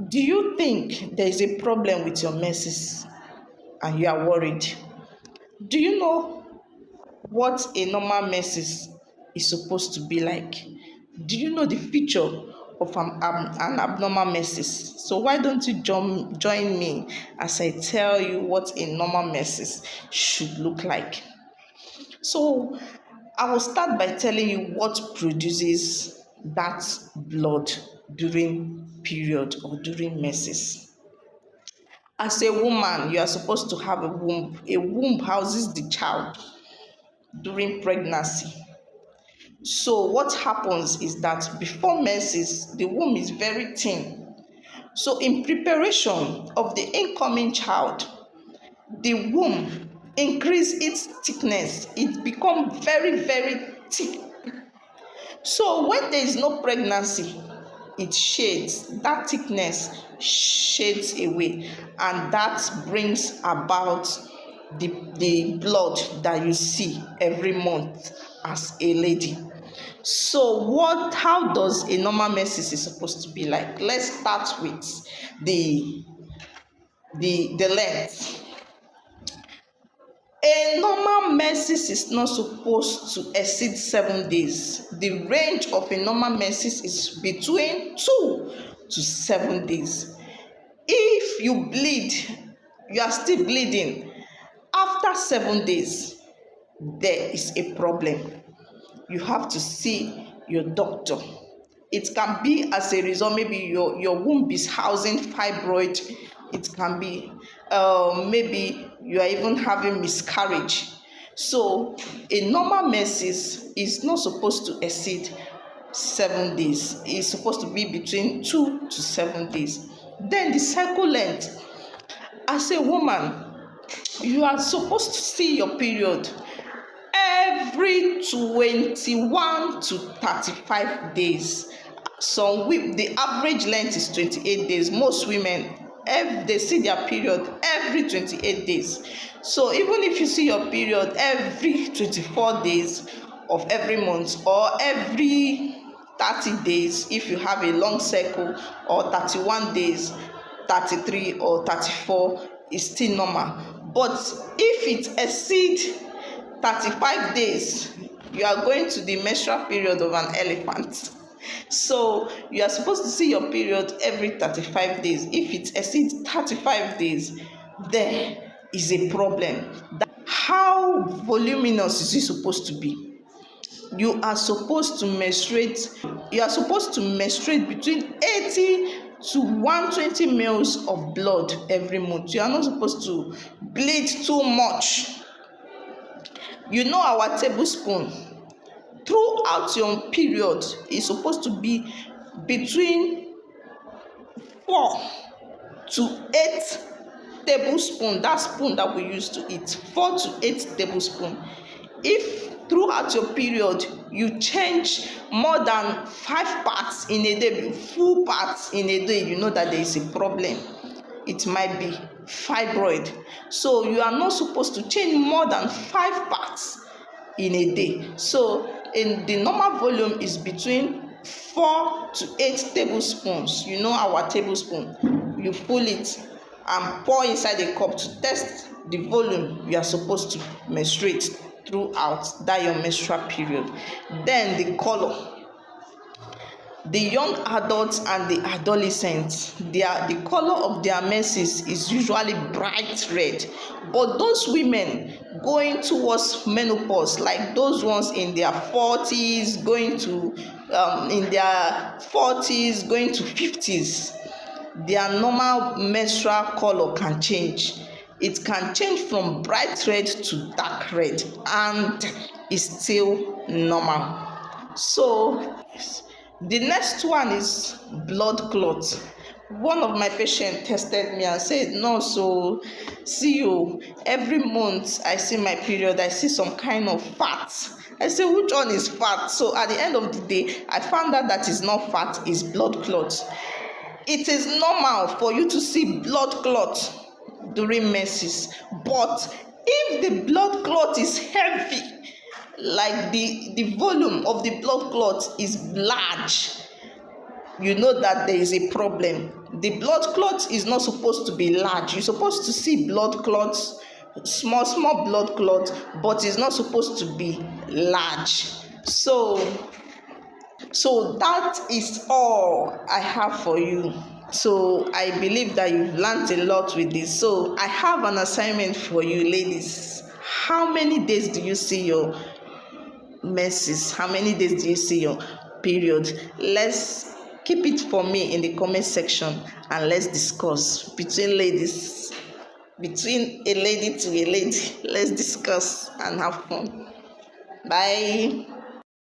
Do you think there is a problem with your menses and you are worried? Do you know what a normal menses is supposed to be like? Do you know the feature of an abnormal menses? So why don't you join me as I tell you what a normal menses should look like? So I will start by telling you what produces that blood during period or during menses. As a woman, you are supposed to have a womb. A womb houses the child during pregnancy. So what happens is that before menses, the womb is very thin. So in preparation of the incoming child, the womb increase its thickness. It become very, very thick. So when there is no pregnancy, it shades, that thickness shades away, and that brings about the blood that you see every month as a lady. So how does a normal menses is supposed to be like? Let's start with the the length. A normal menses is not supposed to exceed 7 days. The range of a normal menses is between 2 to 7 days. If you bleed, you are still bleeding after 7 days, there is a problem. You have to see your doctor. It can be as a result, maybe your womb is housing fibroid. It can be maybe you are even having miscarriage. So a normal menses is not supposed to exceed 7 days. It's supposed to be between 2 to 7 days. Then the cycle length. As a woman, you are supposed to see your period every 21 to 35 days. The average length is 28 days. Most women, they see their period every 28 days. So even if you see your period every 24 days of every month, or every 30 days if you have a long cycle, or 31 days, 33 or 34, is still normal. But if it exceeds 35 days, you are going to the menstrual period of an elephant. So you are supposed to see your period every 35 days. If it exceeds 35 days, there is a problem. How voluminous is it supposed to be? You are supposed to menstruate between 80 to 120 mils of blood every month. You are not supposed to bleed too much. You know, our tablespoon throughout your period is supposed to be between 4 to 8 tablespoons. That spoon that we use to eat, 4 to 8 tablespoons. If throughout your period you change more than 5 parts in a day, full parts in a day, you know that there is a problem. It might be fibroid. So you are not supposed to change more than 5 parts in a day. So in the normal volume is between 4 to 8 tablespoons. You know our tablespoon, you pull it and pour inside a cup to test the volume you are supposed to menstruate throughout that your menstrual period. Then the color. The young adults and the adolescents, the color of their menses is usually bright red. But those women going towards menopause, like those ones in their 40s, going to in their 40s, going to 50s, their normal menstrual color can change. It can change from bright red to dark red, and is still normal. So the next one is blood clot. One of my patients tested me and said, no, so see you, every month I see my period, I see some kind of fat. I said, which one is fat? So at the end of the day, I found out that is not fat, it's blood clot. It is normal for you to see blood clot during menses, but if the blood clot is heavy, like the volume of the blood clot is large, you know that there is a problem. The blood clot is not supposed to be large. You're supposed to see blood clots, small blood clots, but it's not supposed to be large. So that is all I have for you. So I believe that you've learned a lot with this. So I have an assignment for you, ladies. How many days do you see your menses? How many days do you see your period? Let's keep it for me in the comment section, and let's discuss between ladies, between a lady to a lady. Let's discuss and have fun. Bye.